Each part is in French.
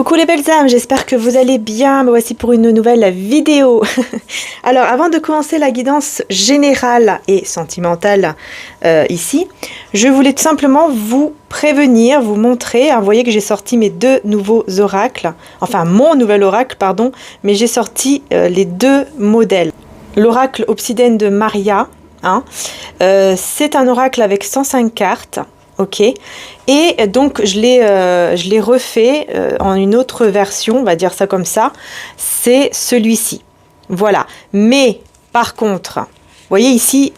Coucou les belles âmes, j'espère que vous allez bien. Me voici pour une nouvelle vidéo. Alors avant de commencer la guidance générale et sentimentale ici, je voulais tout simplement vous prévenir, vous montrer. Vous voyez que j'ai sorti mes deux nouveaux oracles, enfin mon nouvel oracle pardon, mais j'ai sorti les deux modèles. L'oracle obsidienne de Maria, c'est un oracle avec 105 cartes. Ok, et donc je l'ai refait en une autre version, on va dire ça comme ça, c'est celui-ci. Voilà, mais par contre, vous voyez ici,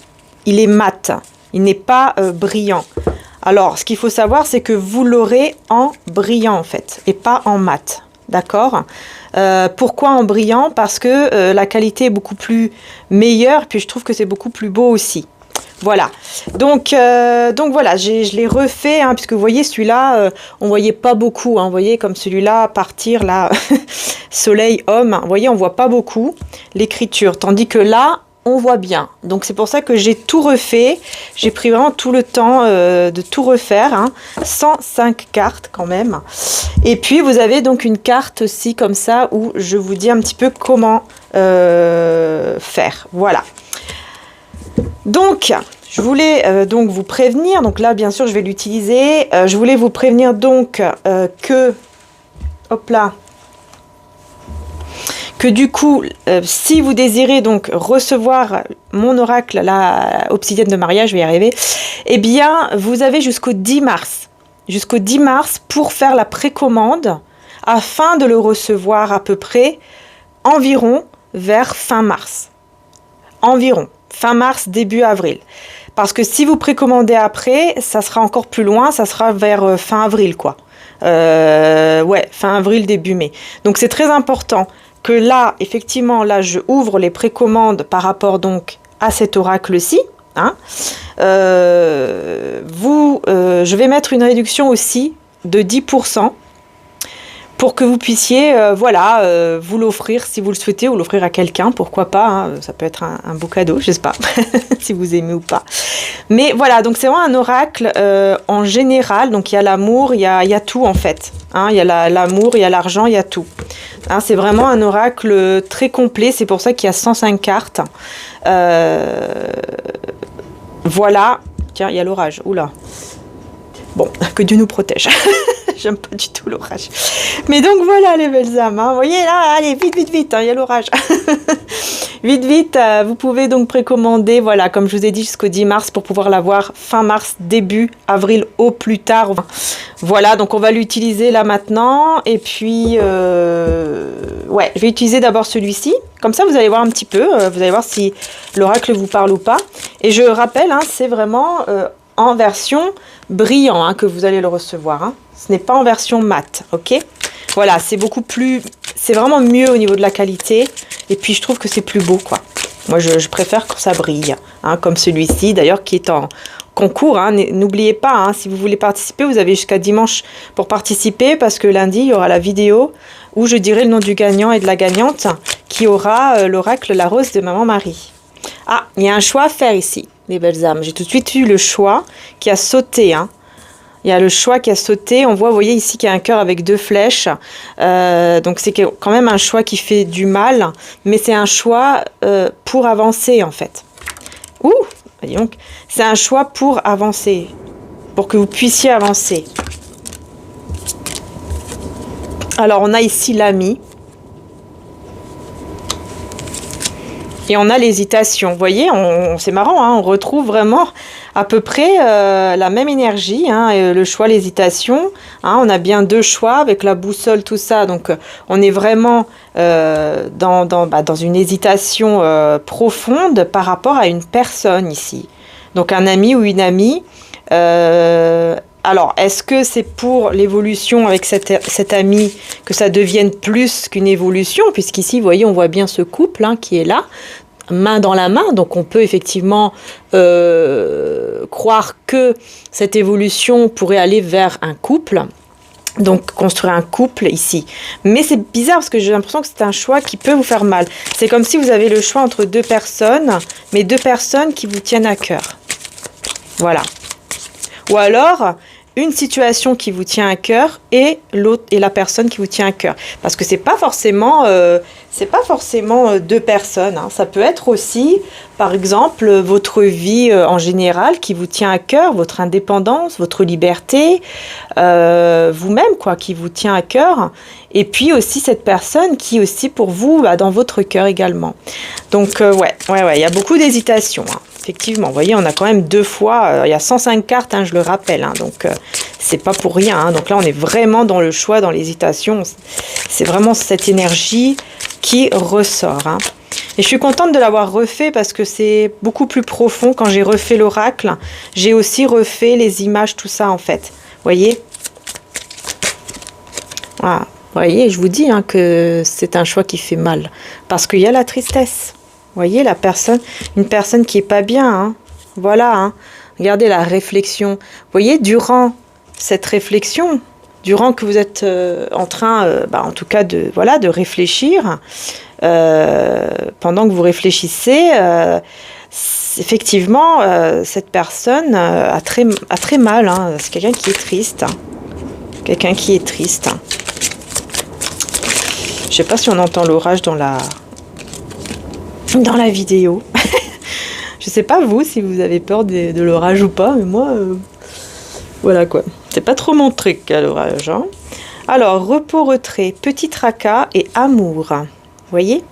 il est mat, il n'est pas brillant. Alors, ce qu'il faut savoir, c'est que vous l'aurez en brillant en fait, et pas en mat. D'accord. Pourquoi en brillant? Parce que la qualité est beaucoup plus meilleure, puis je trouve que c'est beaucoup plus beau aussi. Voilà, donc voilà, je l'ai refait, puisque vous voyez celui-là, on voyait pas beaucoup, vous voyez comme celui-là partir là, soleil, homme, vous voyez on voit pas beaucoup l'écriture, tandis que là, on voit bien. Donc c'est pour ça que j'ai tout refait, j'ai pris vraiment tout le temps de tout refaire, 105 cartes quand même. Et puis vous avez donc une carte aussi comme ça, où je vous dis un petit peu comment faire, voilà. Donc, je voulais donc vous prévenir, donc là bien sûr je vais l'utiliser, je voulais vous prévenir donc que du coup, si vous désirez donc recevoir mon oracle, la obsidienne de Maria, je vais y arriver, eh bien vous avez jusqu'au 10 mars, pour faire la précommande, afin de le recevoir à peu près environ vers fin mars, fin mars, début avril. Parce que si vous précommandez après, ça sera encore plus loin, ça sera vers fin avril, quoi. Ouais, fin avril, début mai. Donc c'est très important que là, effectivement, là, je ouvre les précommandes par rapport donc à cet oracle-ci. Je vais mettre une réduction aussi de 10%. Pour que vous puissiez, vous l'offrir si vous le souhaitez, ou l'offrir à quelqu'un, pourquoi pas, ça peut être un beau cadeau, je sais pas, si vous aimez ou pas. Mais voilà, donc c'est vraiment un oracle en général, donc il y a l'amour, il y a tout en fait. Il y a l'amour, il y a l'argent, il y a tout. C'est vraiment un oracle très complet, c'est pour ça qu'il y a 105 cartes. Voilà, tiens, il y a l'orage, oula. Bon, que Dieu nous protège. J'aime pas du tout l'orage. Mais donc voilà les belles âmes. Vous voyez là, allez, vite, il y a l'orage. Vite, vous pouvez donc précommander, voilà, comme je vous ai dit, jusqu'au 10 mars pour pouvoir l'avoir fin mars, début avril au plus tard. Voilà, donc on va l'utiliser là maintenant. Et puis, ouais, je vais utiliser d'abord celui-ci. Comme ça, vous allez voir un petit peu, vous allez voir si l'oracle vous parle ou pas. Et je rappelle, c'est vraiment en version brillant que vous allez le recevoir. Ce n'est pas en version mat, ok? Voilà, c'est beaucoup plus... C'est vraiment mieux au niveau de la qualité. Et puis, je trouve que c'est plus beau, quoi. Moi, je préfère quand ça brille, comme celui-ci, d'ailleurs, qui est en concours. N'oubliez pas, si vous voulez participer, vous avez jusqu'à dimanche pour participer, parce que lundi, il y aura la vidéo où je dirai le nom du gagnant et de la gagnante qui aura l'oracle La Rose de Maman Marie. Ah, il y a un choix à faire ici, les belles âmes. J'ai tout de suite eu le choix qui a sauté, Il y a le choix qui a sauté. On voit, vous voyez ici qu'il y a un cœur avec 2 flèches. Donc c'est quand même un choix qui fait du mal. Mais c'est un choix pour avancer en fait. Ouh, donc c'est un choix pour avancer. Pour que vous puissiez avancer. Alors on a ici l'ami. Et on a l'hésitation. Vous voyez, c'est marrant, on retrouve vraiment à peu près la même énergie. Le choix, l'hésitation. On a bien 2 choix avec la boussole, tout ça. Donc, on est vraiment dans une hésitation profonde par rapport à une personne ici. Donc, un ami ou une amie. Alors, est-ce que c'est pour l'évolution avec cet ami que ça devienne plus qu'une évolution? Puisqu'ici, vous voyez, on voit bien ce couple qui est là, main dans la main. Donc, on peut effectivement croire que cette évolution pourrait aller vers un couple. Donc, construire un couple ici. Mais c'est bizarre parce que j'ai l'impression que c'est un choix qui peut vous faire mal. C'est comme si vous avez le choix entre 2 personnes, mais 2 personnes qui vous tiennent à cœur. Voilà. Ou alors, une situation qui vous tient à cœur et l'autre et la personne qui vous tient à cœur. Parce que c'est pas forcément deux personnes. Hein. Ça peut être aussi, par exemple, votre vie en général qui vous tient à cœur, votre indépendance, votre liberté, vous-même quoi, qui vous tient à cœur. Et puis aussi cette personne qui aussi pour vous dans votre cœur également. Donc ouais, il y a beaucoup d'hésitation. Hein. Effectivement, vous voyez, on a quand même 2 fois, il y a 105 cartes, hein, je le rappelle, hein, donc c'est pas pour rien. Hein, donc là, on est vraiment dans le choix, dans l'hésitation. C'est vraiment cette énergie qui ressort. Hein. Et je suis contente de l'avoir refait parce que c'est beaucoup plus profond. Quand j'ai refait l'oracle, j'ai aussi refait les images, tout ça en fait. Vous voyez ? Voilà. Vous voyez, je vous dis hein, que c'est un choix qui fait mal. Parce qu'il y a la tristesse. Vous voyez, une personne qui est pas bien, hein. Voilà, hein. Regardez la réflexion. Vous voyez, durant cette réflexion, durant que vous êtes en train, en tout cas, de réfléchir, pendant que vous réfléchissez, effectivement, cette personne a très mal. Hein. C'est quelqu'un qui est triste. Hein. Quelqu'un qui est triste. Hein. Je sais pas si on entend l'orage dans la vidéo. Je sais pas vous si vous avez peur de l'orage ou pas, mais moi voilà quoi, c'est pas trop mon truc l'orage. Hein. Alors repos, retrait, petit tracas et amour, vous voyez,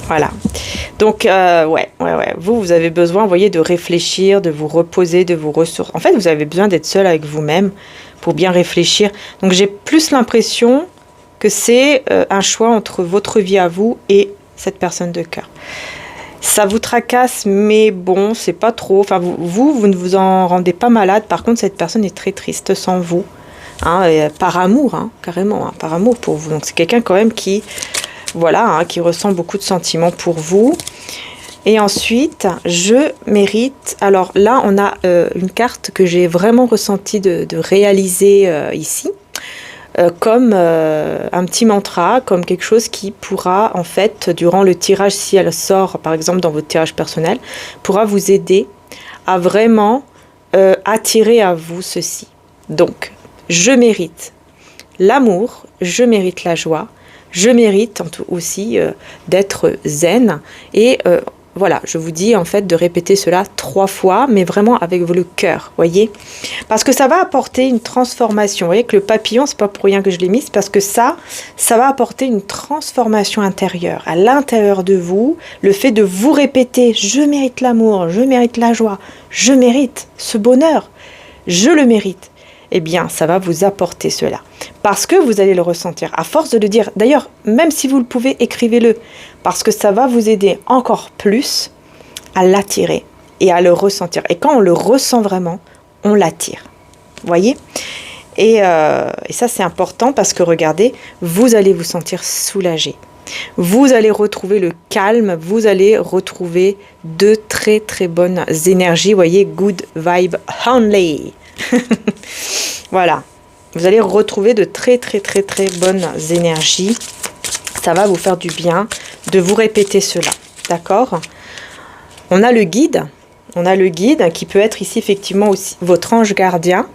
voilà. Donc vous avez besoin, vous voyez, de réfléchir, de vous reposer, de vous ressourcer. En fait, vous avez besoin d'être seul avec vous-même pour bien réfléchir. Donc j'ai plus l'impression que c'est un choix entre votre vie à vous et cette personne de cœur. Ça vous tracasse, mais bon, c'est pas trop. Enfin, vous ne vous en rendez pas malade. Par contre, cette personne est très triste sans vous. Hein, par amour, hein, carrément, hein, par amour pour vous. Donc c'est quelqu'un quand même qui, voilà, hein, qui ressent beaucoup de sentiments pour vous. Et ensuite, je mérite. Alors là, on a une carte que j'ai vraiment ressenti de réaliser ici. Comme un petit mantra, comme quelque chose qui pourra, en fait, durant le tirage, si elle sort, par exemple, dans votre tirage personnel, pourra vous aider à vraiment attirer à vous ceci. Donc, je mérite l'amour, je mérite la joie, je mérite aussi d'être zen et voilà, je vous dis en fait de répéter cela 3 fois, mais vraiment avec le cœur, voyez. Parce que ça va apporter une transformation. Vous voyez que le papillon, c'est pas pour rien que je l'ai mis, c'est parce que ça va apporter une transformation intérieure. À l'intérieur de vous, le fait de vous répéter, je mérite l'amour, je mérite la joie, je mérite ce bonheur, je le mérite. Eh bien, ça va vous apporter cela. Parce que vous allez le ressentir. À force de le dire, d'ailleurs, même si vous le pouvez, écrivez-le. Parce que ça va vous aider encore plus à l'attirer et à le ressentir. Et quand on le ressent vraiment, on l'attire. Vous voyez ? Et ça, c'est important parce que, regardez, vous allez vous sentir soulagé. Vous allez retrouver le calme, vous allez retrouver de très très bonnes énergies. Vous voyez, good vibe only. Voilà, vous allez retrouver de très très très très bonnes énergies. Ça va vous faire du bien de vous répéter cela, d'accord ? On a le guide qui peut être ici effectivement aussi votre ange gardien.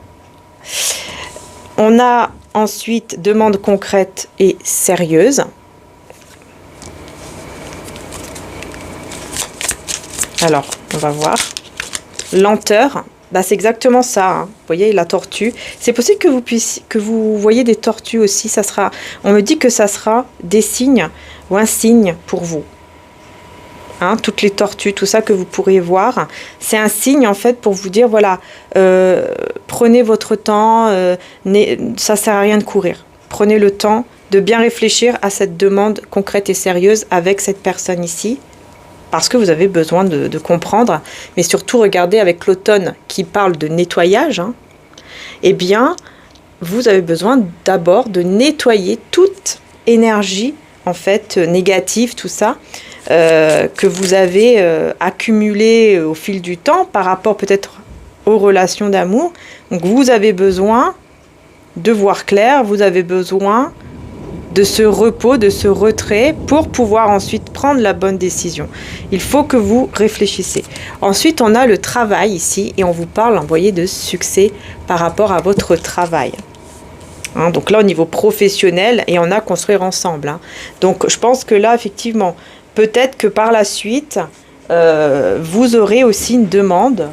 On a ensuite demande concrète et sérieuse. Alors, on va voir. Lenteur. Bah, c'est exactement ça, hein. Vous voyez la tortue. C'est possible que vous voyez des tortues aussi. On me dit que ça sera des signes ou un signe pour vous. Hein, toutes les tortues, tout ça que vous pourriez voir, c'est un signe en fait pour vous dire voilà, prenez votre temps, ça sert à rien de courir. Prenez le temps de bien réfléchir à cette demande concrète et sérieuse avec cette personne ici. Parce que vous avez besoin de comprendre, mais surtout regardez avec l'automne qui parle de nettoyage, hein, eh bien, vous avez besoin d'abord de nettoyer toute énergie, en fait, négative, tout ça, que vous avez accumulé au fil du temps par rapport peut-être aux relations d'amour. Donc, vous avez besoin de voir clair, vous avez besoin de ce repos, de ce retrait pour pouvoir ensuite prendre la bonne décision. Il faut que vous réfléchissez. Ensuite, on a le travail ici et on vous parle, vous voyez, de succès par rapport à votre travail. Hein, donc là, au niveau professionnel, et on a construire ensemble. Hein. Donc, je pense que là, effectivement, peut-être que par la suite, vous aurez aussi une demande.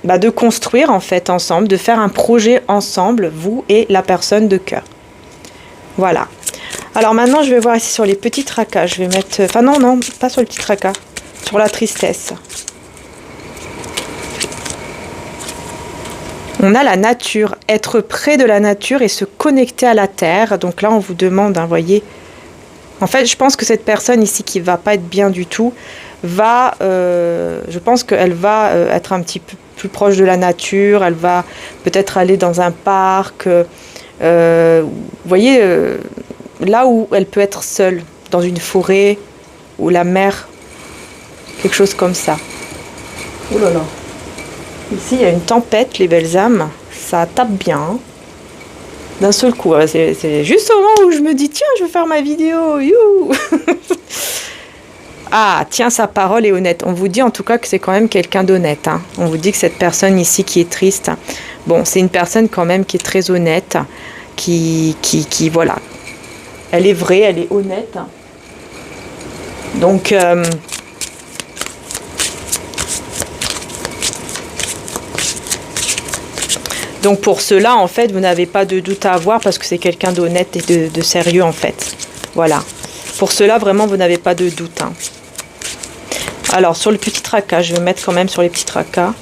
De construire en fait ensemble, de faire un projet ensemble, vous et la personne de cœur. Voilà. Alors maintenant, je vais voir ici sur les petits tracas. Je vais mettre... Enfin non, pas sur les petits tracas. Sur la tristesse. On a la nature. Être près de la nature et se connecter à la terre. Donc là, on vous demande, hein, voyez. En fait, je pense que cette personne ici qui ne va pas être bien du tout, je pense qu'elle va être un petit peu plus proche de la nature. Elle va peut-être aller dans un parc. Vous voyez, là où elle peut être seule, dans une forêt ou la mer, quelque chose comme ça. Oh là là. Ici, il y a une tempête, les belles âmes. Ça tape bien. Hein. D'un seul coup. C'est juste au moment où je me dis, tiens, je vais faire ma vidéo. Youhou. Ah, tiens, sa parole est honnête. On vous dit en tout cas que c'est quand même quelqu'un d'honnête. Hein. On vous dit que cette personne ici qui est triste, bon, c'est une personne quand même qui est très honnête, qui voilà. Elle est vraie, elle est honnête. Donc... Donc pour cela, en fait, vous n'avez pas de doute à avoir parce que c'est quelqu'un d'honnête et de sérieux, en fait. Voilà. Pour cela, vraiment, vous n'avez pas de doute. Hein. Alors, sur le petit tracas, je vais mettre quand même sur les petits tracas.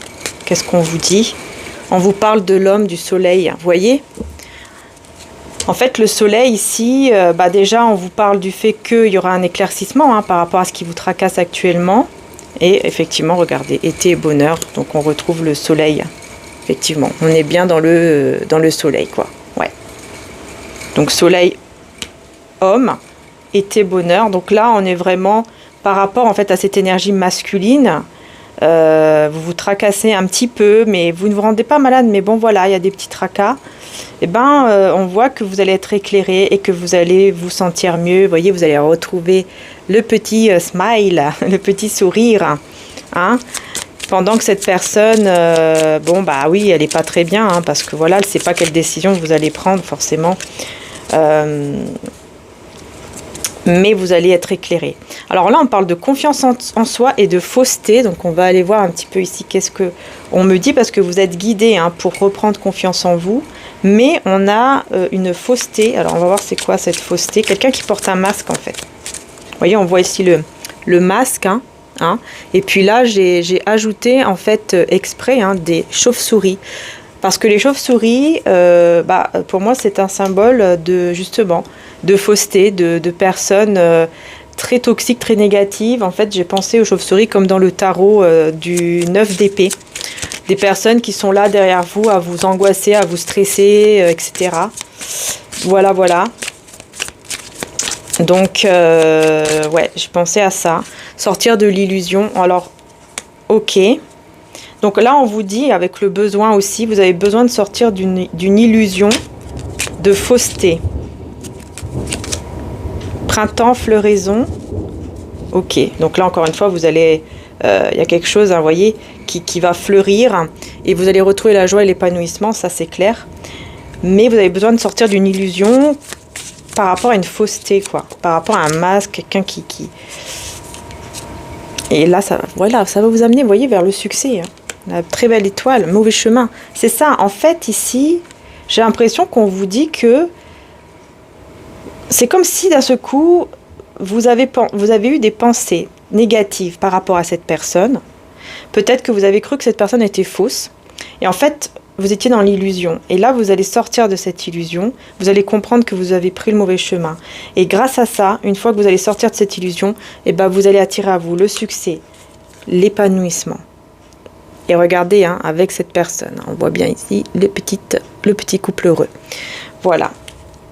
Qu'est-ce qu'on vous dit? On vous parle de l'homme, du soleil. Vous voyez? En fait, le soleil, ici, déjà, on vous parle du fait qu'il y aura un éclaircissement hein, par rapport à ce qui vous tracasse actuellement. Et effectivement, regardez, été et bonheur. Donc, on retrouve le soleil. Effectivement, on est bien dans le soleil, quoi. Ouais. Donc, soleil, homme, été, bonheur. Donc là, on est vraiment par rapport, en fait, à cette énergie masculine. Vous vous tracassez un petit peu, mais vous ne vous rendez pas malade. Mais bon, voilà, il y a des petits tracas. Et on voit que vous allez être éclairé et que vous allez vous sentir mieux. Vous voyez, vous allez retrouver le petit smile, le petit sourire. Hein. Pendant que cette personne, oui, elle n'est pas très bien, hein, parce que voilà, elle ne sait pas quelle décision vous allez prendre forcément. Mais vous allez être éclairé. Alors là, on parle de confiance en soi et de fausseté. Donc on va aller voir un petit peu ici qu'est-ce que on me dit, parce que vous êtes guidé hein, pour reprendre confiance en vous. Mais on a une fausseté. Alors on va voir c'est quoi cette fausseté. Quelqu'un qui porte un masque en fait. Vous voyez, on voit ici le masque, hein. Hein. Et puis là, j'ai ajouté en fait exprès hein, des chauves-souris. Parce que les chauves-souris, pour moi, c'est un symbole de justement de fausseté, de personnes très toxiques, très négatives. En fait, j'ai pensé aux chauves-souris comme dans le tarot du 9 d'épée. Des personnes qui sont là derrière vous à vous angoisser, à vous stresser, etc. Voilà, voilà. Donc, ouais, j'ai pensé à ça. Sortir de l'illusion. Alors, ok. Donc là, on vous dit, avec le besoin aussi, vous avez besoin de sortir d'une illusion de fausseté. Printemps, floraison. Ok. Donc là, encore une fois, vous allez... y a quelque chose, hein, vous voyez, qui va fleurir. Et vous allez retrouver la joie et l'épanouissement, ça c'est clair. Mais vous avez besoin de sortir d'une illusion... par rapport à une fausseté, quoi. Par rapport à un masque, quelqu'un qui... Et là, ça va vous amener, vous voyez, vers le succès. Hein. La très belle étoile, mauvais chemin. C'est ça, en fait, ici, j'ai l'impression qu'on vous dit que... C'est comme si, d'un seul coup, vous avez eu des pensées négatives par rapport à cette personne. Peut-être que vous avez cru que cette personne était fausse. Et en fait... vous étiez dans l'illusion. Et là, vous allez sortir de cette illusion. Vous allez comprendre que vous avez pris le mauvais chemin. Et grâce à ça, une fois que vous allez sortir de cette illusion, vous allez attirer à vous le succès, l'épanouissement. Et regardez, hein, avec cette personne, on voit bien ici le petit couple heureux. Voilà.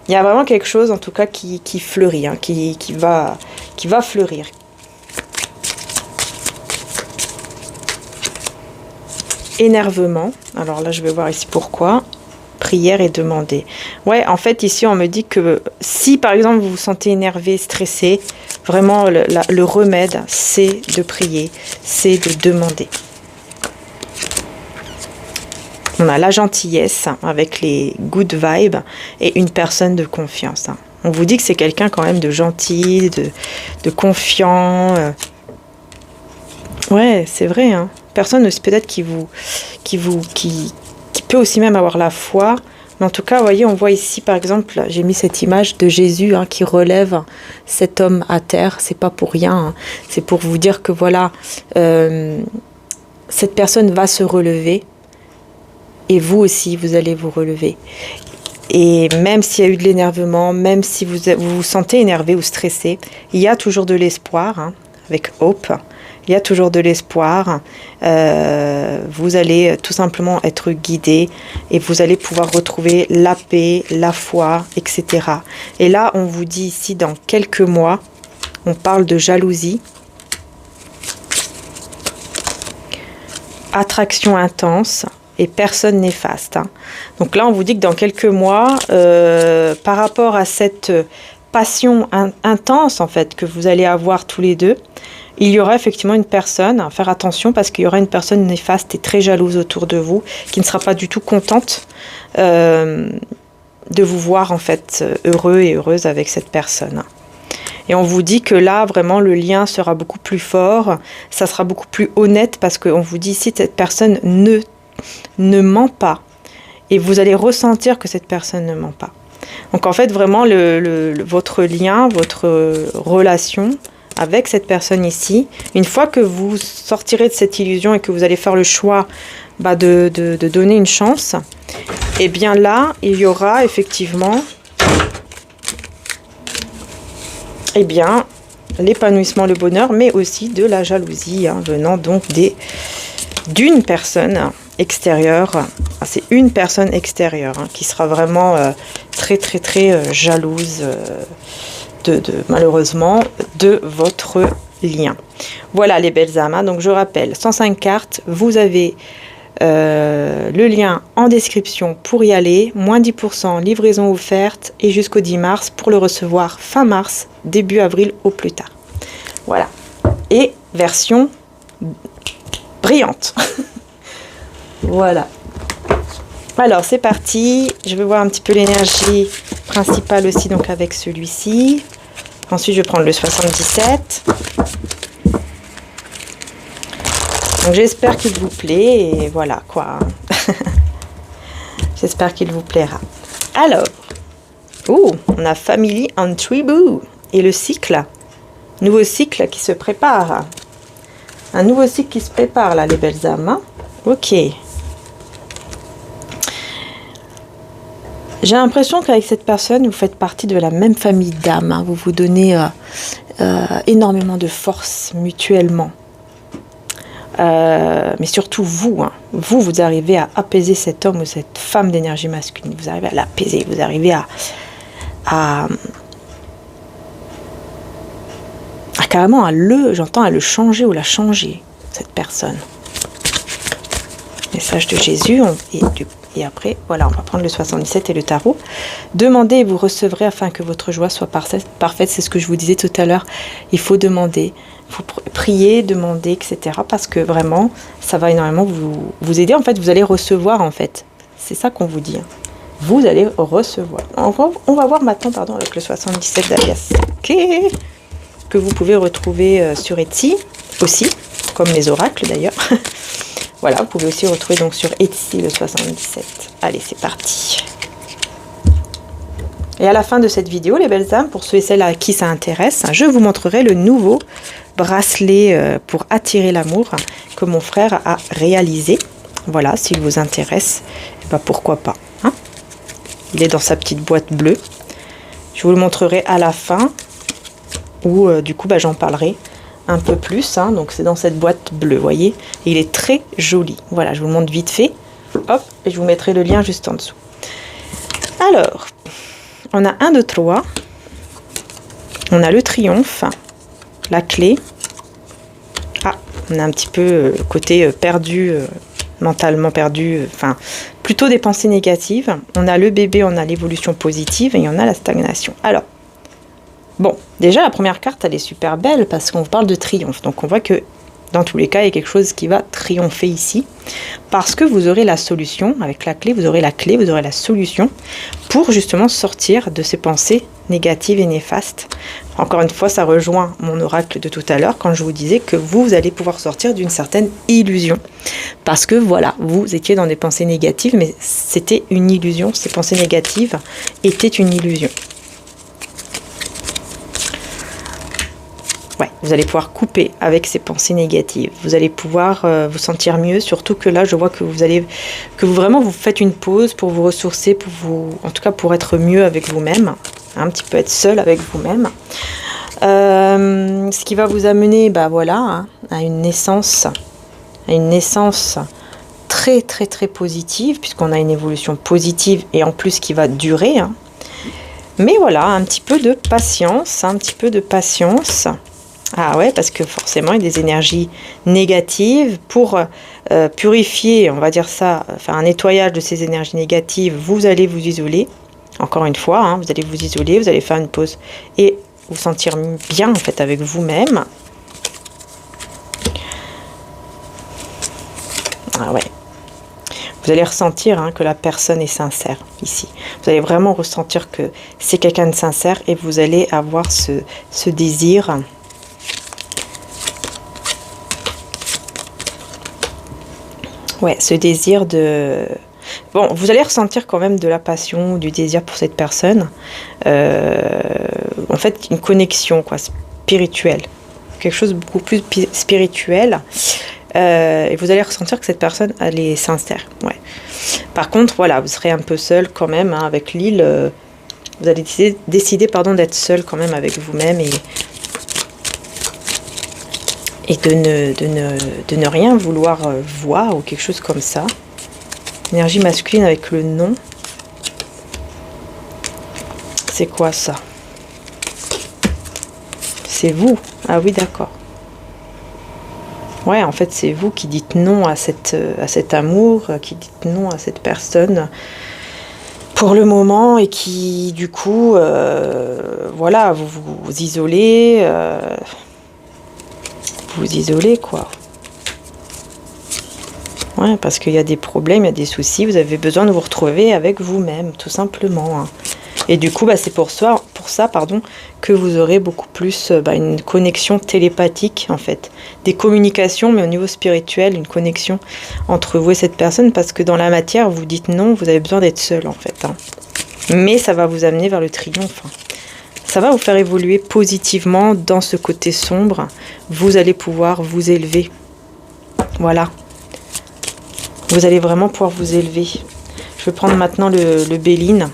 Il y a vraiment quelque chose, en tout cas, qui fleurit, hein, qui va fleurir. énervement. Alors là, je vais voir ici pourquoi. Prière et demander. Ouais, en fait, ici, on me dit que si, par exemple, vous vous sentez énervé, stressé, vraiment, le remède, c'est de prier, c'est de demander. On a la gentillesse avec les good vibes et une personne de confiance. On vous dit que c'est quelqu'un quand même de gentil, de confiant. Ouais, c'est vrai. Personne aussi peut-être qui peut aussi même avoir la foi. Mais en tout cas, vous voyez, on voit ici, par exemple, j'ai mis cette image de Jésus qui relève cet homme à terre. C'est pas pour rien. C'est pour vous dire que voilà, cette personne va se relever. Et vous aussi, vous allez vous relever. Et même s'il y a eu de l'énervement, même si vous vous sentez énervé ou stressé, il y a toujours de l'espoir, avec Hope. Il y a toujours de l'espoir. Vous allez tout simplement être guidé et vous allez pouvoir retrouver la paix, la foi, etc. Et là, on vous dit ici, dans quelques mois, on parle de jalousie, attraction intense et personne néfaste. Donc là, on vous dit que dans quelques mois, par rapport à cette passion intense en fait que vous allez avoir tous les deux, il y aura effectivement une personne, faire attention parce qu'il y aura une personne néfaste et très jalouse autour de vous, qui ne sera pas du tout contente de vous voir en fait heureux et heureuse avec cette personne. Et on vous dit que là, vraiment, le lien sera beaucoup plus fort, ça sera beaucoup plus honnête parce qu'on vous dit ici, cette personne ne ment pas. Et vous allez ressentir que cette personne ne ment pas. Donc en fait, vraiment, votre lien, votre relation avec cette personne ici, une fois que vous sortirez de cette illusion et que vous allez faire le choix de donner une chance, et bien là, il y aura effectivement l'épanouissement, le bonheur, mais aussi de la jalousie, venant donc d'une personne extérieure. C'est une personne extérieure qui sera vraiment très très très jalouse malheureusement de votre lien. Voilà les belles âmes. Donc je rappelle, 105 cartes, vous avez le lien en description pour y aller, moins 10%, livraison offerte et jusqu'au 10 mars pour le recevoir fin mars, début avril au plus tard. Voilà. Et version brillante. Voilà. Alors c'est parti, je vais voir un petit peu l'énergie principale aussi donc avec celui-ci. Ensuite je vais prendre le 77. Donc j'espère qu'il vous plaît et voilà quoi. J'espère qu'il vous plaira. Alors, on a Family and Tribu et le cycle. Nouveau cycle qui se prépare. Un nouveau cycle qui se prépare là les belles âmes. Ok. J'ai l'impression qu'avec cette personne, vous faites partie de la même famille d'âmes. Vous vous donnez énormément de force mutuellement. Mais surtout vous, vous arrivez à apaiser cet homme ou cette femme d'énergie masculine. Vous arrivez à l'apaiser, vous arrivez à carrément à le changer ou la changer, cette personne. Message de Jésus, et après, voilà, on va prendre le 77 et le tarot. Demandez et vous recevrez afin que votre joie soit parfaite. C'est ce que je vous disais tout à l'heure. Il faut demander, il faut prier, demander, etc. Parce que vraiment, ça va énormément vous aider. En fait, vous allez recevoir, en fait. C'est ça qu'on vous dit. Vous allez recevoir. On va voir maintenant, avec le 77 d'Alias Clé, que vous pouvez retrouver sur Etsy aussi, comme les oracles d'ailleurs. Voilà, vous pouvez aussi retrouver donc sur Etsy le 77. Allez, c'est parti. Et à la fin de cette vidéo, les belles âmes, pour ceux et celles à qui ça intéresse, je vous montrerai le nouveau bracelet pour attirer l'amour que mon frère a réalisé. Voilà, s'il vous intéresse, pourquoi pas. Il est dans sa petite boîte bleue. Je vous le montrerai à la fin, où du coup j'en parlerai un peu plus, donc c'est dans cette boîte bleue, vous voyez, et il est très joli. Voilà, je vous le montre vite fait, hop, et je vous mettrai le lien juste en dessous. Alors, on a 1, 2, 3, on a le triomphe, la clé, on a un petit peu côté perdu mentalement perdu, enfin, plutôt des pensées négatives. On a le bébé, on a l'évolution positive et on a la stagnation. Alors, bon, déjà, la première carte, elle est super belle parce qu'on parle de triomphe. Donc, on voit que dans tous les cas, il y a quelque chose qui va triompher ici. Parce que vous aurez la solution, avec la clé, vous aurez la solution pour justement sortir de ces pensées négatives et néfastes. Encore une fois, ça rejoint mon oracle de tout à l'heure quand je vous disais que vous allez pouvoir sortir d'une certaine illusion. Parce que voilà, vous étiez dans des pensées négatives, mais c'était une illusion. Ces pensées négatives étaient une illusion. Ouais, vous allez pouvoir couper avec ces pensées négatives. Vous allez pouvoir vous sentir mieux, surtout que là, je vois que vraiment vous faites une pause pour vous ressourcer, en tout cas pour être mieux avec vous-même, un petit peu être seul avec vous-même. Ce qui va vous amener, bah voilà, hein, à une naissance très très très positive, puisqu'on a une évolution positive et en plus qui va durer. Hein. Mais voilà, un petit peu de patience, Ah ouais, parce que forcément, il y a des énergies négatives. Pour purifier, on va dire ça, faire un nettoyage de ces énergies négatives, vous allez vous isoler. Encore une fois, hein, vous allez vous isoler, vous allez faire une pause et vous sentir bien en fait avec vous-même. Ah ouais. Vous allez ressentir hein, que la personne est sincère ici. Vous allez vraiment ressentir que c'est quelqu'un de sincère et vous allez avoir ce désir. Ouais, ce désir de... Bon, vous allez ressentir quand même de la passion, du désir pour cette personne. En fait, une connexion quoi, spirituelle. Quelque chose de beaucoup plus spirituel. Et vous allez ressentir que cette personne, elle est sincère. Ouais. Par contre, voilà, vous serez un peu seul quand même hein, avec l'île. Vous allez décider d'être seul quand même avec vous-même et de ne rien vouloir voir ou quelque chose comme ça. Énergie masculine avec le non. C'est quoi ça? C'est vous. Ah oui, d'accord. Ouais, en fait, c'est vous qui dites non à cet amour, qui dites non à cette personne pour le moment et qui, du coup, voilà, vous vous isolez. Vous isolez quoi. Ouais, parce qu'il y a des problèmes, il y a des soucis, vous avez besoin de vous retrouver avec vous-même, tout simplement. Hein. Et du coup, bah, c'est pour ça, que vous aurez beaucoup plus une connexion télépathique, en fait. Des communications, mais au niveau spirituel, une connexion entre vous et cette personne, parce que dans la matière, vous dites non, vous avez besoin d'être seul, en fait. Hein. Mais ça va vous amener vers le triomphe. Hein. Ça va vous faire évoluer positivement dans ce côté sombre. Vous allez pouvoir vous élever. Voilà. Vous allez vraiment pouvoir vous élever. Je vais prendre maintenant le Béline.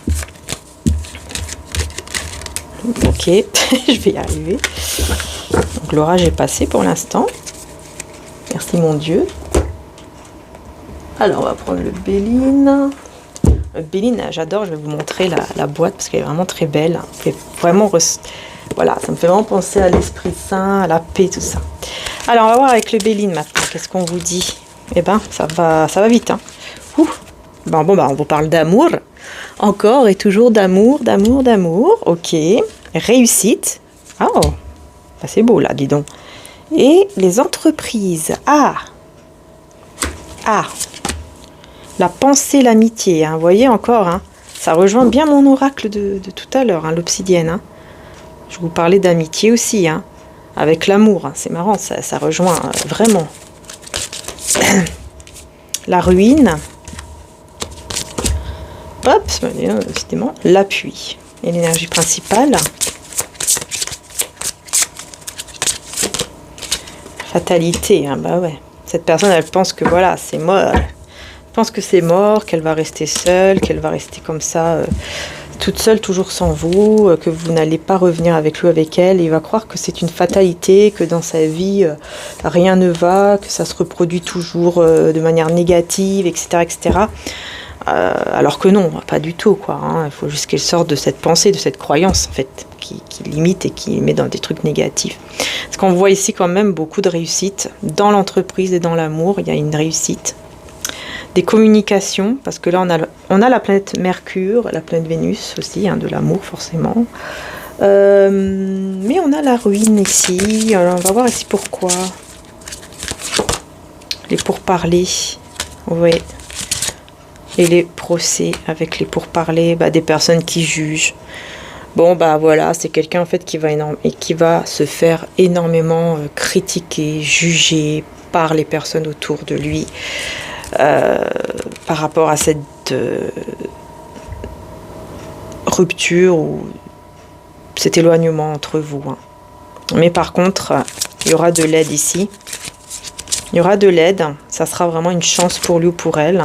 Ok, je vais y arriver. Donc l'orage est passé pour l'instant. Merci mon Dieu. Alors on va prendre le Béline. Béline, j'adore, je vais vous montrer la boîte parce qu'elle est vraiment très belle. Vraiment voilà, ça me fait vraiment penser à l'Esprit Saint, à la paix, tout ça. Alors, on va voir avec le Béline maintenant. Qu'est-ce qu'on vous dit? Eh ben, ça va vite. Hein. On vous parle d'amour. Encore et toujours d'amour. Ok. Réussite. Oh, c'est beau là, dis donc. Et les entreprises. Ah. La pensée, l'amitié, hein, vous voyez encore, hein, ça rejoint bien mon oracle de tout à l'heure, hein, l'obsidienne. Hein. Je vous parlais d'amitié aussi, hein, avec l'amour, hein, c'est marrant, ça rejoint vraiment. La ruine. Hop, décidément, l'appui. Et l'énergie principale. Fatalité, hein, bah ouais. Cette personne, elle pense que voilà, c'est mort. Pense que c'est mort, qu'elle va rester seule, qu'elle va rester comme ça, toute seule, toujours sans vous, que vous n'allez pas revenir avec lui, avec elle. Et il va croire que c'est une fatalité, que dans sa vie, rien ne va, que ça se reproduit toujours de manière négative, etc. etc. Alors que non, pas du tout, quoi. Hein. Il faut juste qu'elle sorte de cette pensée, de cette croyance, en fait, qui limite et qui met dans des trucs négatifs. Parce qu'on voit ici quand même beaucoup de réussite. Dans l'entreprise et dans l'amour, il y a une réussite. des communications, parce que là on a la planète Mercure, la planète Vénus aussi, hein, de l'amour forcément. Mais on a la ruine ici. Alors on va voir ici pourquoi. Les pourparlers, oui. Et les procès avec les pourparlers, des personnes qui jugent. Bon, voilà, c'est quelqu'un en fait qui va se faire énormément critiquer, juger par les personnes autour de lui par rapport à cette rupture ou cet éloignement entre vous. Hein. Mais par contre, il y aura de l'aide ici. Il y aura de l'aide, ça sera vraiment une chance pour lui ou pour elle,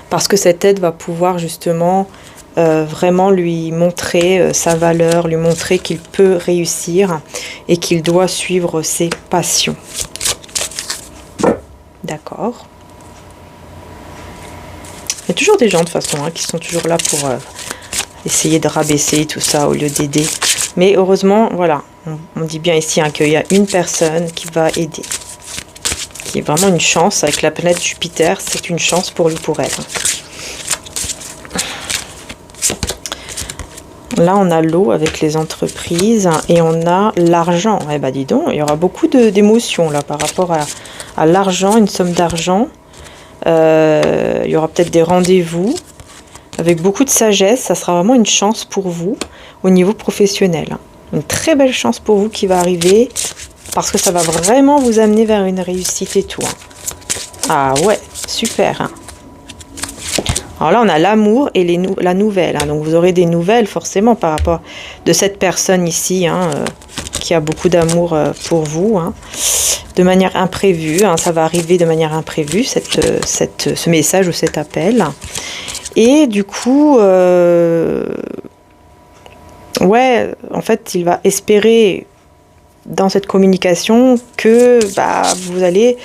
parce que cette aide va pouvoir justement vraiment lui montrer sa valeur, lui montrer qu'il peut réussir et qu'il doit suivre ses passions. D'accord. Il y a toujours des gens de toute façon qui sont toujours là pour essayer de rabaisser tout ça au lieu d'aider. Mais heureusement, voilà, on dit bien ici qu'il y a une personne qui va aider. Qui est vraiment une chance avec la planète Jupiter, c'est une chance pour lui, pour elle. Là, on a l'eau avec les entreprises et on a l'argent. Eh ben, dis donc, il y aura beaucoup d'émotions là par rapport à l'argent, une somme d'argent. Il y aura peut-être des rendez-vous avec beaucoup de sagesse. Ça sera vraiment une chance pour vous au niveau professionnel. Une très belle chance pour vous qui va arriver parce que ça va vraiment vous amener vers une réussite et tout. Ah ouais, super. Alors là, on a l'amour et la nouvelle. Donc vous aurez des nouvelles forcément par rapport de cette personne ici qui a beaucoup d'amour pour vous. De manière imprévue. Ça va arriver de manière imprévue, ce message ou cet appel. Et du coup, ouais, en fait, il va espérer dans cette communication que vous allez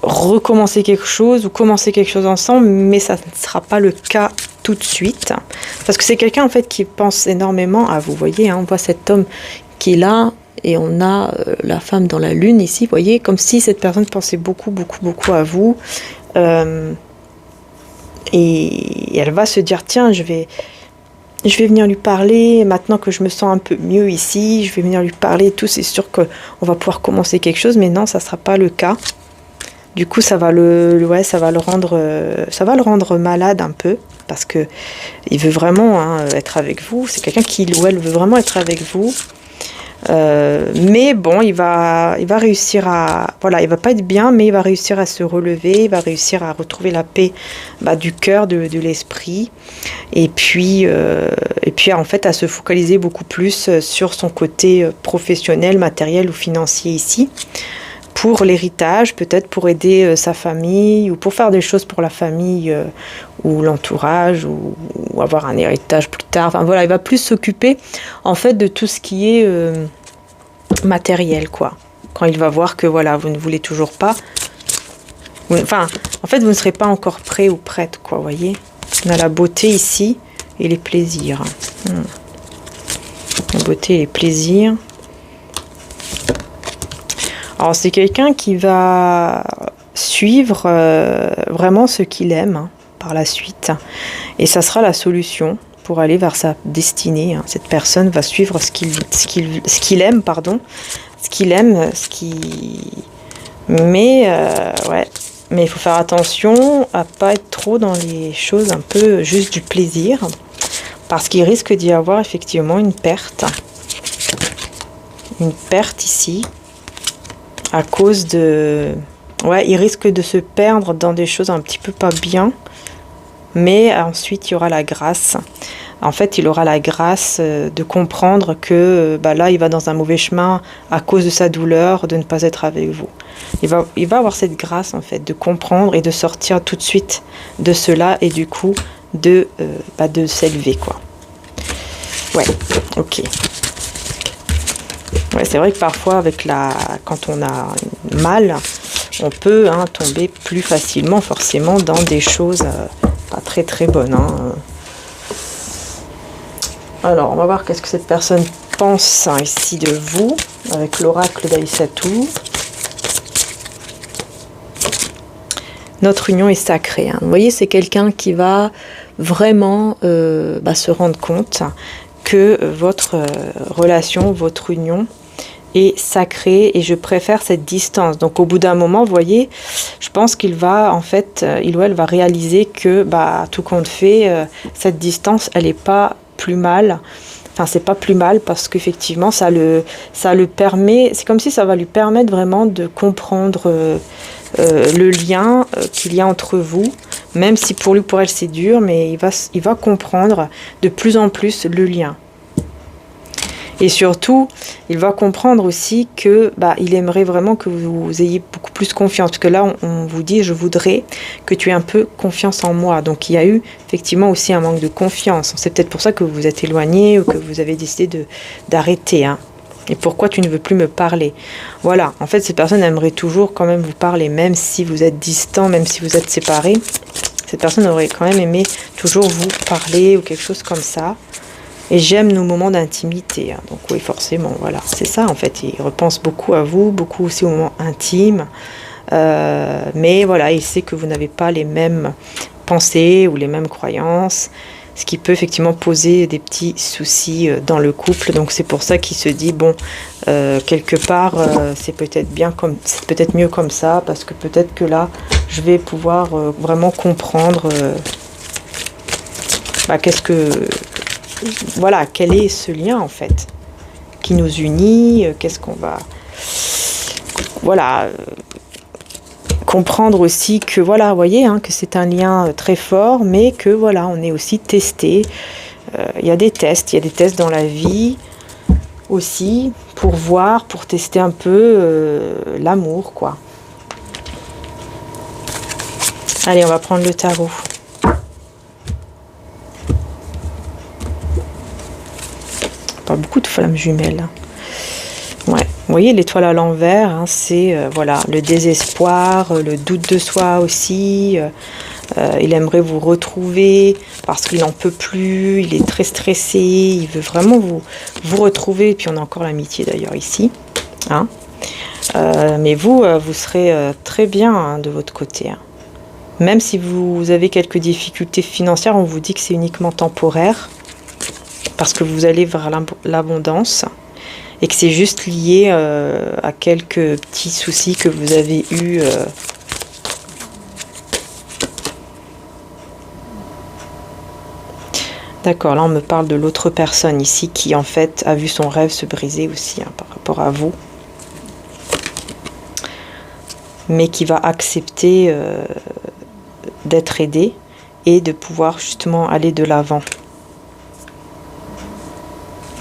recommencer quelque chose ou commencer quelque chose ensemble, mais ça ne sera pas le cas tout de suite. Parce que c'est quelqu'un en fait qui pense énormément à vous. Vous voyez, on voit cet homme qui est là et on a la femme dans la lune ici. Vous voyez, comme si cette personne pensait beaucoup, beaucoup, beaucoup à vous. Et elle va se dire, tiens, je vais venir lui parler, maintenant que je me sens un peu mieux ici, je vais venir lui parler et tout, c'est sûr qu'on va pouvoir commencer quelque chose, mais non, ça ne sera pas le cas. Du coup, ça va le rendre malade un peu, parce que il veut vraiment être avec vous. C'est quelqu'un qui ou elle veut vraiment être avec vous. Mais bon, il va réussir il va pas être bien, mais il va réussir à se relever, il va réussir à retrouver la paix du cœur, de l'esprit, et puis en fait à se focaliser beaucoup plus sur son côté professionnel, matériel ou financier ici, pour l'héritage, peut-être pour aider sa famille, ou pour faire des choses pour la famille ou l'entourage, ou avoir un héritage plus tard. Enfin voilà, il va plus s'occuper en fait de tout ce qui est matériel, quoi. Quand il va voir que voilà, vous ne voulez toujours pas, en fait vous ne serez pas encore prêt ou prête, quoi, voyez. On a la beauté ici et les plaisirs. La beauté et les plaisirs. Alors c'est quelqu'un qui va suivre vraiment ce qu'il aime par la suite, et ça sera la solution pour aller vers sa destinée. Cette personne va suivre ce qu'il aime, mais il faut faire attention à pas être trop dans les choses un peu juste du plaisir, parce qu'il risque d'y avoir effectivement une perte ici. À cause de... Ouais, il risque de se perdre dans des choses un petit peu pas bien. Mais ensuite, il y aura la grâce. En fait, il aura la grâce de comprendre que là, il va dans un mauvais chemin à cause de sa douleur, de ne pas être avec vous. Il va avoir cette grâce, en fait, de comprendre et de sortir tout de suite de cela et du coup, de s'élever, quoi. Ouais, ok. Ouais, c'est vrai que parfois, quand on a mal, on peut tomber plus facilement, forcément, dans des choses pas très très bonnes. Alors, on va voir qu'est-ce que cette personne pense ici de vous, avec l'oracle d'Aïssatou. notre union est sacrée. Hein. Vous voyez, c'est quelqu'un qui va vraiment se rendre compte que votre relation, votre union est sacrée et je préfère cette distance. Donc au bout d'un moment, vous voyez, je pense qu'il va en fait, il ou elle va réaliser que tout compte fait, cette distance, elle n'est pas plus mal. Enfin, c'est pas plus mal parce qu'effectivement, ça le permet, c'est comme si ça va lui permettre vraiment de comprendre le lien qu'il y a entre vous, même si pour lui, pour elle, c'est dur, mais il va comprendre de plus en plus le lien. Et surtout, il va comprendre aussi que il aimerait vraiment que vous ayez beaucoup plus confiance. Parce que là, on vous dit, je voudrais que tu aies un peu confiance en moi. Donc, il y a eu effectivement aussi un manque de confiance. C'est peut-être pour ça que vous vous êtes éloigné ou que vous avez décidé d'arrêter. Hein. Et pourquoi tu ne veux plus me parler? Voilà, en fait, cette personne aimerait toujours quand même vous parler, même si vous êtes distant, même si vous êtes séparés. Cette personne aurait quand même aimé toujours vous parler ou quelque chose comme ça. Et j'aime nos moments d'intimité. Hein. Donc oui, forcément, voilà. C'est ça, en fait. Il repense beaucoup à vous, beaucoup aussi aux moments intimes. Mais voilà, il sait que vous n'avez pas les mêmes pensées ou les mêmes croyances. Ce qui peut effectivement poser des petits soucis dans le couple. Donc c'est pour ça qu'il se dit, bon, quelque part, c'est peut-être mieux comme ça. Parce que peut-être que là, je vais pouvoir vraiment comprendre voilà, quel est ce lien en fait qui nous unit, qu'est-ce qu'on va... Voilà, comprendre aussi que, voilà, vous voyez, hein, que c'est un lien très fort, mais que, voilà, on est aussi testé. Il y a des tests dans la vie aussi, pour voir, pour tester un peu l'amour, quoi. Allez, on va prendre le tarot. Pas beaucoup de flammes jumelles. Ouais, vous voyez l'étoile à l'envers, hein, c'est voilà, le désespoir, le doute de soi aussi. Il aimerait vous retrouver parce qu'il n'en peut plus, il est très stressé, il veut vraiment vous retrouver. Et puis on a encore l'amitié d'ailleurs ici. Hein. Mais vous serez très bien hein, de votre côté. Hein. Même si vous avez quelques difficultés financières, on vous dit que c'est uniquement temporaire. Parce que vous allez vers l'abondance et que c'est juste lié à quelques petits soucis que vous avez eus. D'accord, là on me parle de l'autre personne ici qui en fait a vu son rêve se briser aussi hein, par rapport à vous. Mais qui va accepter d'être aidé et de pouvoir justement aller de l'avant.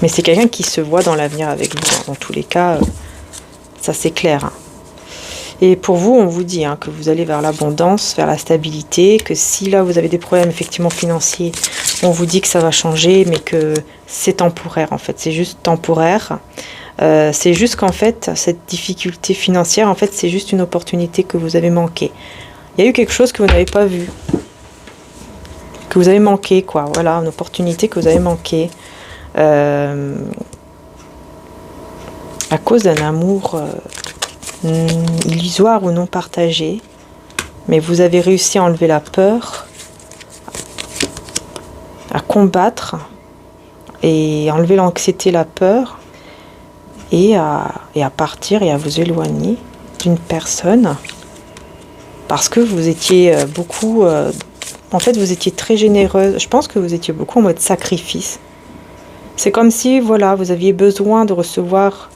Mais c'est quelqu'un qui se voit dans l'avenir avec vous. Dans tous les cas, ça c'est clair. Hein. Et pour vous, on vous dit hein, que vous allez vers l'abondance, vers la stabilité, que si là vous avez des problèmes effectivement financiers, on vous dit que ça va changer, mais que c'est temporaire en fait. C'est juste temporaire. C'est juste qu'en fait, cette difficulté financière, en fait, c'est juste une opportunité que vous avez manquée. Il y a eu quelque chose que vous n'avez pas vu. Que vous avez manqué, quoi. Voilà, une opportunité que vous avez manquée. À cause d'un amour illusoire ou non partagé, mais vous avez réussi à enlever la peur, à combattre et enlever l'anxiété, la peur et à partir et à vous éloigner d'une personne parce que vous étiez beaucoup en fait vous étiez très généreuse. Je pense que vous étiez beaucoup en mode sacrifice. C'est comme si, voilà, vous aviez besoin de recevoir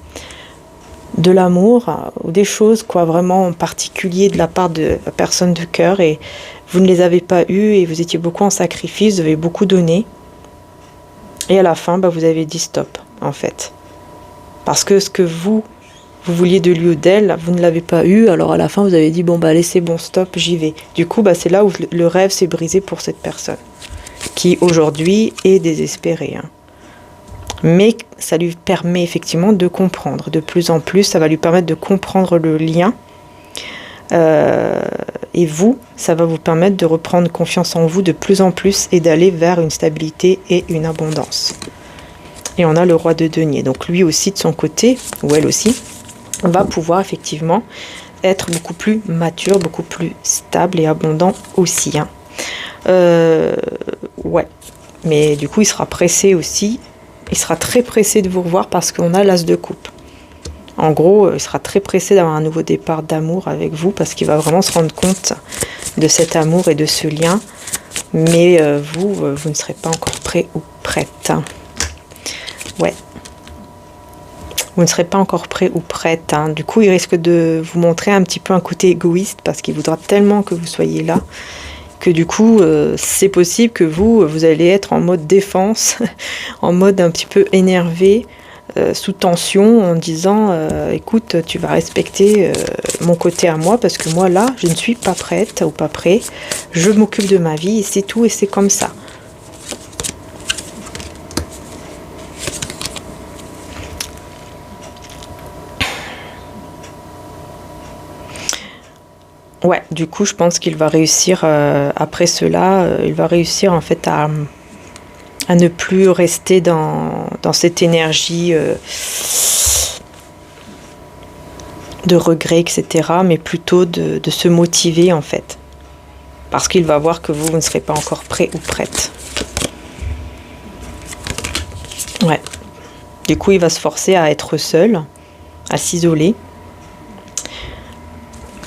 de l'amour ou des choses, quoi, vraiment en particulier de la part de la personne de cœur et vous ne les avez pas eues et vous étiez beaucoup en sacrifice, vous avez beaucoup donné. Et à la fin, vous avez dit stop, en fait. Parce que ce que vous vouliez de lui ou d'elle, vous ne l'avez pas eu, alors à la fin, vous avez dit, bon, allez, c'est bon, stop, j'y vais. Du coup, c'est là où le rêve s'est brisé pour cette personne, qui aujourd'hui est désespérée, hein. Mais ça lui permet effectivement de comprendre. De plus en plus, ça va lui permettre de comprendre le lien. Et vous, ça va vous permettre de reprendre confiance en vous de plus en plus et d'aller vers une stabilité et une abondance. Et on a le roi de denier. Donc lui aussi, de son côté, ou elle aussi, va pouvoir effectivement être beaucoup plus mature, beaucoup plus stable et abondant aussi. Hein. Ouais. Mais du coup, il sera pressé aussi. Il sera très pressé de vous revoir parce qu'on a l'as de coupe. En gros, il sera très pressé d'avoir un nouveau départ d'amour avec vous parce qu'il va vraiment se rendre compte de cet amour et de ce lien. Mais vous ne serez pas encore prêt ou prête. Ouais. Vous ne serez pas encore prêt ou prête. Hein. Du coup, il risque de vous montrer un petit peu un côté égoïste parce qu'il voudra tellement que vous soyez là que du coup, c'est possible que vous allez être en mode défense, en mode un petit peu énervé, sous tension, en disant écoute, tu vas respecter mon côté à moi parce que moi là, je ne suis pas prête ou pas prêt. Je m'occupe de ma vie et c'est tout et c'est comme ça. Ouais, du coup, je pense qu'il va réussir, après cela, il va réussir en fait à ne plus rester dans cette énergie de regret, etc., mais plutôt de se motiver en fait. Parce qu'il va voir que vous ne serez pas encore prêt ou prête. Ouais. Du coup, il va se forcer à être seul, à s'isoler,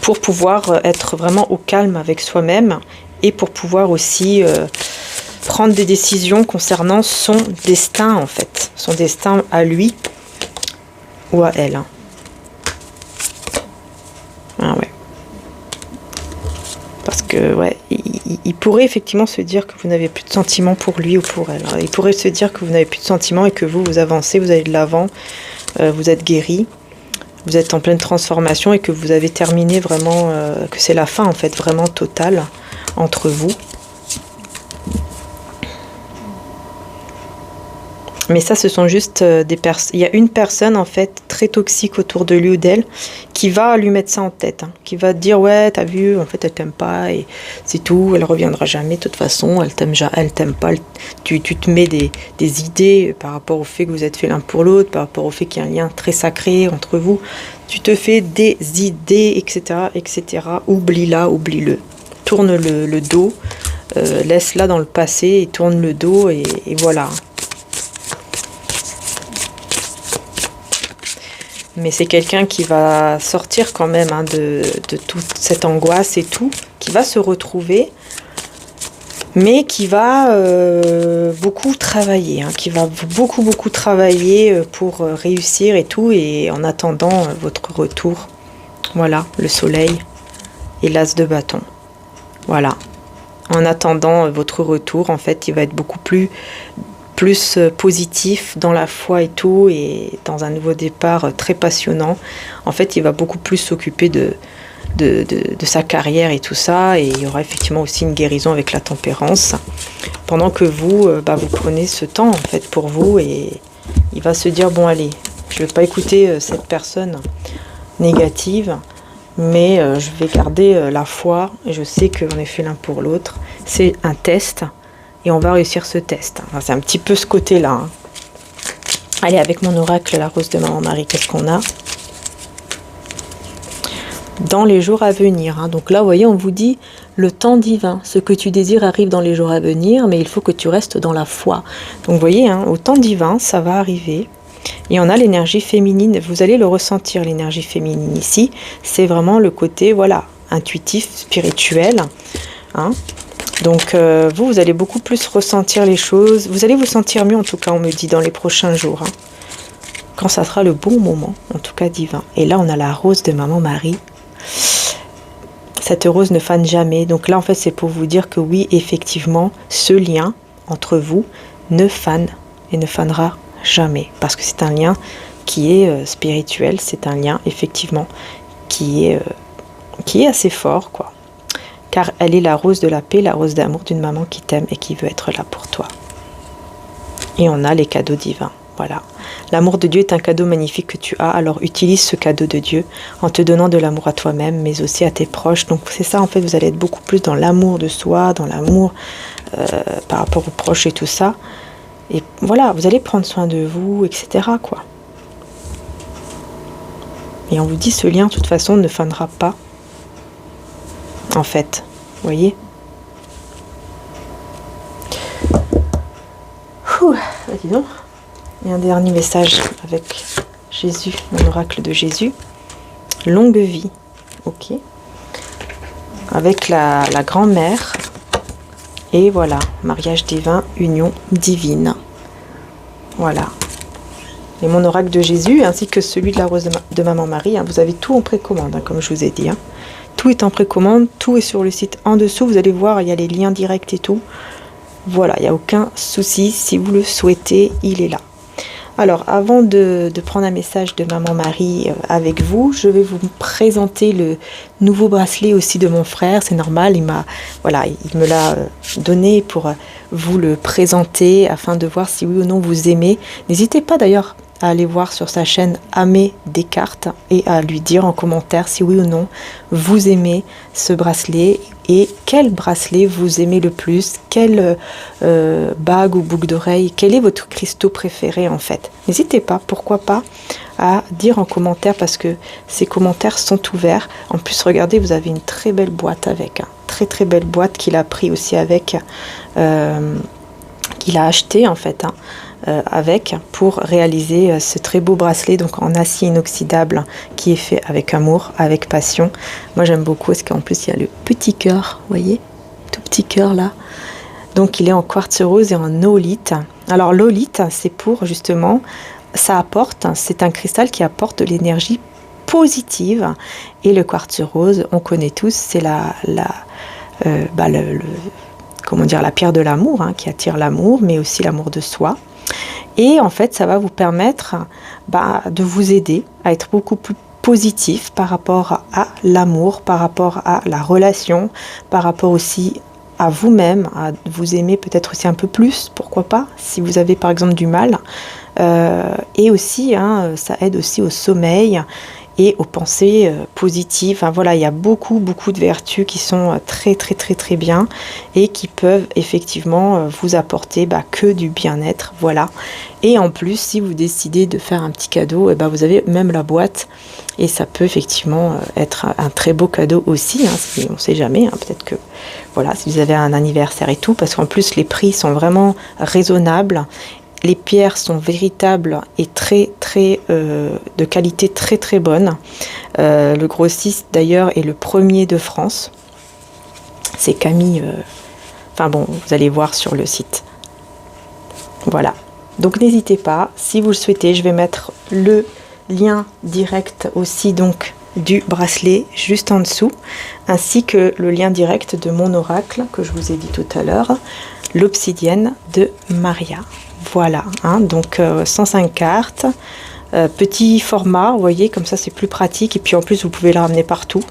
pour pouvoir être vraiment au calme avec soi-même et pour pouvoir aussi prendre des décisions concernant son destin en fait, son destin à lui ou à elle. Ah ouais. Parce que ouais, il pourrait effectivement se dire que vous n'avez plus de sentiments pour lui ou pour elle. Il pourrait se dire que vous n'avez plus de sentiments et que vous avancez, vous allez de l'avant, vous êtes guéri. Vous êtes en pleine transformation et que vous avez terminé vraiment, que c'est la fin en fait, vraiment totale entre vous. Mais ça, ce sont juste des personnes. Il y a une personne en fait très toxique autour de lui ou d'elle qui va lui mettre ça en tête, hein, qui va dire ouais, t'as vu, en fait elle t'aime pas et c'est tout, elle reviendra jamais de toute façon, elle t'aime pas. Tu te mets des idées par rapport au fait que vous êtes fait l'un pour l'autre, par rapport au fait qu'il y a un lien très sacré entre vous. Tu te fais des idées, etc., etc. Oublie-la, oublie-le. Tourne le dos, laisse-la dans le passé et tourne le dos et voilà. Mais c'est quelqu'un qui va sortir quand même hein, de toute cette angoisse et tout, qui va se retrouver, mais qui va beaucoup travailler, hein, qui va beaucoup travailler pour réussir et tout, et en attendant votre retour, voilà, le soleil et l'as de bâton, voilà. En attendant votre retour, en fait, il va être beaucoup plus positif dans la foi et tout, et dans un nouveau départ très passionnant. En fait, il va beaucoup plus s'occuper de sa carrière et tout ça, et il y aura effectivement aussi une guérison avec la tempérance, pendant que vous, vous prenez ce temps en fait pour vous, et il va se dire bon allez, je vais pas écouter cette personne négative, mais je vais garder la foi, et je sais qu'on est fait l'un pour l'autre. C'est un test, et on va réussir ce test. Enfin, c'est un petit peu ce côté-là. Hein. Allez, avec mon oracle, la rose de Maman Marie, qu'est-ce qu'on a? Dans les jours à venir. Hein. Donc là, vous voyez, on vous dit le temps divin. Ce que tu désires arrive dans les jours à venir, mais il faut que tu restes dans la foi. Donc vous voyez, hein, au temps divin, ça va arriver. Et on a l'énergie féminine. Vous allez le ressentir, l'énergie féminine ici. C'est vraiment le côté, voilà, intuitif, spirituel. Hein. Donc vous allez beaucoup plus ressentir les choses. Vous allez vous sentir mieux, en tout cas, on me dit, dans les prochains jours. Hein, quand ça sera le bon moment, en tout cas divin. Et là, on a la rose de Maman Marie. Cette rose ne fane jamais. Donc là, en fait, c'est pour vous dire que oui, effectivement, ce lien entre vous ne fane et ne fanera jamais. Parce que c'est un lien qui est spirituel. C'est un lien, effectivement, qui est assez fort, quoi. Car elle est la rose de la paix, la rose d'amour d'une maman qui t'aime et qui veut être là pour toi. Et on a les cadeaux divins, voilà. L'amour de Dieu est un cadeau magnifique que tu as, alors utilise ce cadeau de Dieu en te donnant de l'amour à toi-même, mais aussi à tes proches. Donc c'est ça, en fait, vous allez être beaucoup plus dans l'amour de soi, dans l'amour par rapport aux proches et tout ça. Et voilà, vous allez prendre soin de vous, etc., quoi. Et on vous dit, ce lien, de toute façon, ne fanera pas. En fait, vous voyez. Dis donc. Et un dernier message avec Jésus, mon oracle de Jésus. Longue vie. Ok. Avec la grand-mère. Et voilà, mariage divin, union divine. Voilà. Et mon oracle de Jésus, ainsi que celui de la rose de Maman Marie, hein, vous avez tout en précommande, hein, comme je vous ai dit. Hein. Tout est en précommande, tout est sur le site en dessous. Vous allez voir, il y a les liens directs et tout. Voilà, il n'y a aucun souci. Si vous le souhaitez, il est là. Alors, avant de prendre un message de Maman Marie avec vous, je vais vous présenter le nouveau bracelet aussi de mon frère. C'est normal, il me l'a donné pour vous le présenter afin de voir si oui ou non vous aimez. N'hésitez pas d'ailleurs à aller voir sur sa chaîne Amé Descartes et à lui dire en commentaire si oui ou non vous aimez ce bracelet et quel bracelet vous aimez le plus, quelle bague ou boucle d'oreille, quel est votre cristaux préféré en fait. N'hésitez pas, pourquoi pas, à dire en commentaire parce que ces commentaires sont ouverts. En plus, regardez, vous avez une très belle boîte avec, hein, très belle boîte qu'il a pris aussi avec, qu'il a acheté en fait, hein, avec pour réaliser ce très beau bracelet donc en acier inoxydable qui est fait avec amour, avec passion. Moi j'aime beaucoup parce qu'en plus il y a le petit cœur, vous voyez, tout petit cœur là. Donc il est en quartz rose et en oolite. Alors l'oolite c'est pour justement, ça apporte, c'est un cristal qui apporte de l'énergie positive et le quartz rose on connaît tous, c'est comment dire, la pierre de l'amour, hein, qui attire l'amour, mais aussi l'amour de soi. Et en fait, ça va vous permettre de vous aider à être beaucoup plus positif par rapport à l'amour, par rapport à la relation, par rapport aussi à vous-même, à vous aimer peut-être aussi un peu plus, pourquoi pas, si vous avez par exemple du mal. Et aussi, hein, ça aide aussi au sommeil et aux pensées positives. Enfin, voilà, il y a beaucoup de vertus qui sont très bien et qui peuvent effectivement vous apporter que du bien-être. Voilà. Et en plus, si vous décidez de faire un petit cadeau, vous avez même la boîte et ça peut effectivement être un très beau cadeau aussi. Hein, si, on ne sait jamais, hein, peut-être que voilà, si vous avez un anniversaire et tout, parce qu'en plus les prix sont vraiment raisonnables. Les pierres sont véritables et de qualité très bonne. Le grossiste d'ailleurs est le premier de France. C'est Camille. Vous allez voir sur le site. Voilà. Donc n'hésitez pas, si vous le souhaitez, je vais mettre le lien direct aussi donc du bracelet juste en dessous, ainsi que le lien direct de mon oracle que je vous ai dit tout à l'heure, l'obsidienne de Maria. Voilà, hein, donc 105 cartes, petit format, vous voyez, comme ça c'est plus pratique, et puis en plus vous pouvez le ramener partout.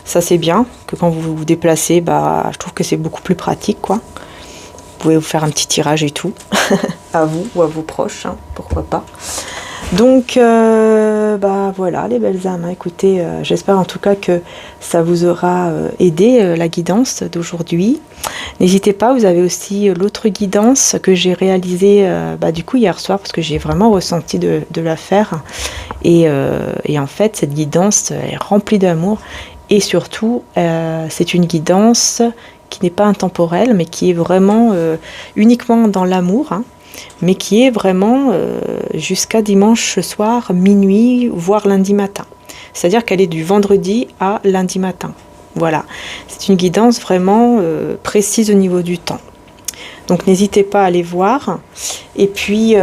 Ça c'est bien, que quand vous vous déplacez, je trouve que c'est beaucoup plus pratique, quoi. Vous pouvez vous faire un petit tirage et tout, à vous ou à vos proches, hein, pourquoi pas. Donc voilà les belles âmes, hein. Écoutez, j'espère en tout cas que ça vous aura aidé la guidance d'aujourd'hui. N'hésitez pas, vous avez aussi l'autre guidance que j'ai réalisée du coup hier soir parce que j'ai vraiment ressenti de la faire et en fait cette guidance est remplie d'amour et surtout c'est une guidance qui n'est pas intemporelle mais qui est vraiment uniquement dans l'amour, hein, mais qui est vraiment jusqu'à dimanche soir, minuit, voire lundi matin. C'est-à-dire qu'elle est du vendredi à lundi matin. Voilà, c'est une guidance vraiment précise au niveau du temps. Donc n'hésitez pas à aller voir. Et puis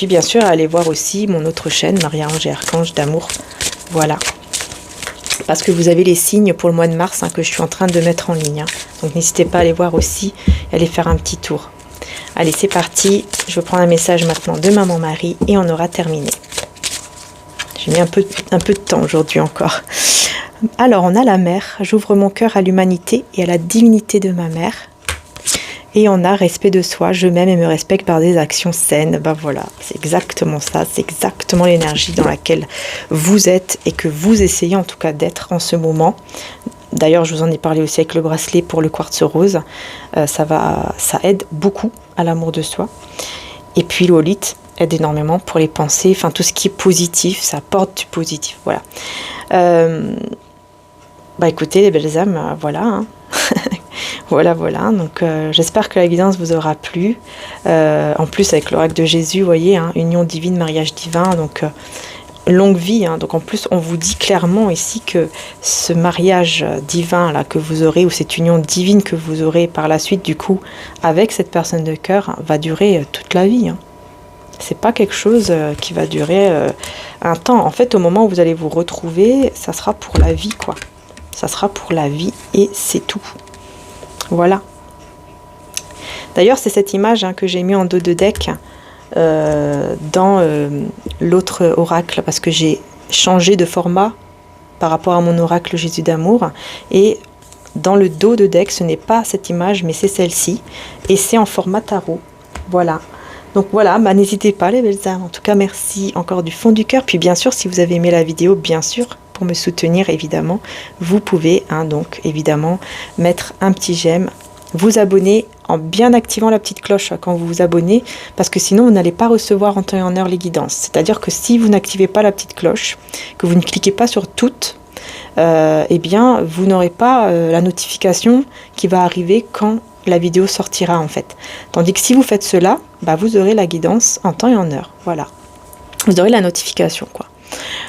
bien sûr, à aller voir aussi mon autre chaîne, Maria-Ange et Archange d'amour. Voilà. Parce que vous avez les signes pour le mois de mars, hein, que je suis en train de mettre en ligne. Hein. Donc n'hésitez pas à aller voir aussi et aller faire un petit tour. Allez, c'est parti. Je vais prendre un message maintenant de Maman Marie et on aura terminé. J'ai mis un peu de temps aujourd'hui encore. Alors, on a la mère. J'ouvre mon cœur à l'humanité et à la divinité de ma mère. Et on a respect de soi. Je m'aime et me respecte par des actions saines. Voilà, c'est exactement ça. C'est exactement l'énergie dans laquelle vous êtes et que vous essayez en tout cas d'être en ce moment. D'ailleurs, je vous en ai parlé aussi avec le bracelet pour le quartz rose. Ça aide beaucoup à l'amour de soi. Et puis l'oolite, aide énormément pour les pensées, enfin tout ce qui est positif, ça apporte du positif, voilà. Bah écoutez les belles âmes, voilà, hein. Voilà, donc j'espère que la guidance vous aura plu. En plus avec l'oracle de Jésus, vous voyez, hein, union divine, mariage divin, donc longue vie, hein. Donc en plus on vous dit clairement ici que ce mariage divin là que vous aurez, ou cette union divine que vous aurez par la suite du coup avec cette personne de cœur, hein, va durer toute la vie, hein. C'est pas quelque chose qui va durer un temps. En fait, au moment où vous allez vous retrouver, ça sera pour la vie, quoi. Ça sera pour la vie et c'est tout. Voilà. D'ailleurs, c'est cette image, hein, que j'ai mis en dos de deck dans l'autre oracle, parce que j'ai changé de format par rapport à mon oracle Jésus d'amour. Et dans le dos de deck, ce n'est pas cette image, mais c'est celle-ci. Et c'est en format tarot. Voilà. Donc voilà, bah, n'hésitez pas les belles âmes. En tout cas, merci encore du fond du cœur. Puis bien sûr, si vous avez aimé la vidéo, bien sûr, pour me soutenir évidemment, vous pouvez, hein, donc évidemment mettre un petit j'aime, vous abonner en bien activant la petite cloche quand vous vous abonnez, parce que sinon vous n'allez pas recevoir en temps et en heure les guidances. C'est-à-dire que si vous n'activez pas la petite cloche, que vous ne cliquez pas sur toutes, eh bien vous n'aurez pas la notification qui va arriver quand la vidéo sortira en fait. Tandis que si vous faites cela, bah, vous aurez la guidance en temps et en heure. Voilà. Vous aurez la notification, quoi.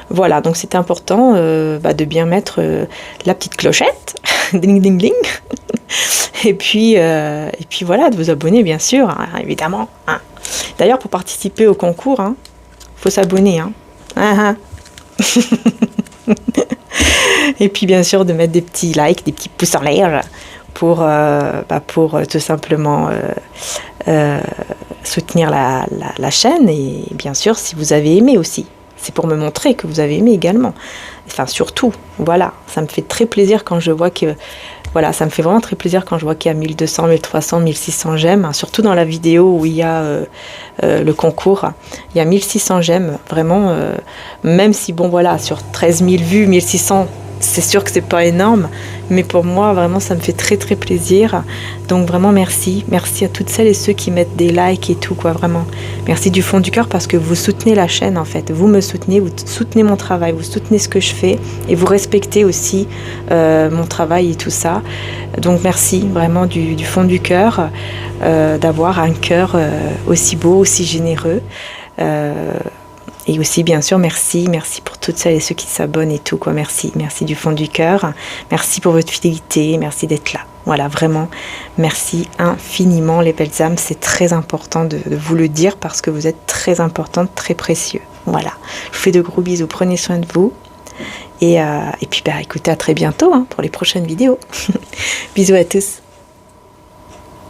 Voilà, donc c'est important de bien mettre la petite clochette, ding ding ding, et puis voilà, de vous abonner bien sûr, hein, évidemment. Hein. D'ailleurs, pour participer au concours, hein, faut s'abonner. Hein. Ah, ah. Et puis bien sûr de mettre des petits likes, des petits pouces en l'air pour tout simplement soutenir la chaîne, et bien sûr si vous avez aimé aussi. C'est pour me montrer que vous avez aimé également. Enfin, surtout, voilà. Ça me fait très plaisir quand je vois que... Voilà, ça me fait vraiment très plaisir quand je vois qu'il y a 1200, 1300, 1600 j'aime. Surtout dans la vidéo où il y a le concours. Il y a 1600 j'aime. Vraiment, même si, bon, voilà, sur 13 000 vues, 1600... C'est sûr que c'est pas énorme, mais pour moi vraiment ça me fait très très plaisir. Donc vraiment merci à toutes celles et ceux qui mettent des likes et tout, quoi, vraiment merci du fond du cœur, parce que vous soutenez la chaîne en fait, vous me soutenez, vous soutenez mon travail, vous soutenez ce que je fais et vous respectez aussi mon travail et tout ça. Donc merci vraiment du fond du cœur d'avoir un cœur aussi beau, aussi généreux. Et aussi, bien sûr, merci pour toutes celles et ceux qui s'abonnent et tout, quoi. Merci du fond du cœur. Merci pour votre fidélité, merci d'être là. Voilà, vraiment, merci infiniment, les belles âmes. C'est très important de vous le dire, parce que vous êtes très importantes, très précieux. Voilà, je vous fais de gros bisous, prenez soin de vous. Et puis, écoutez, à très bientôt, hein, pour les prochaines vidéos. Bisous à tous.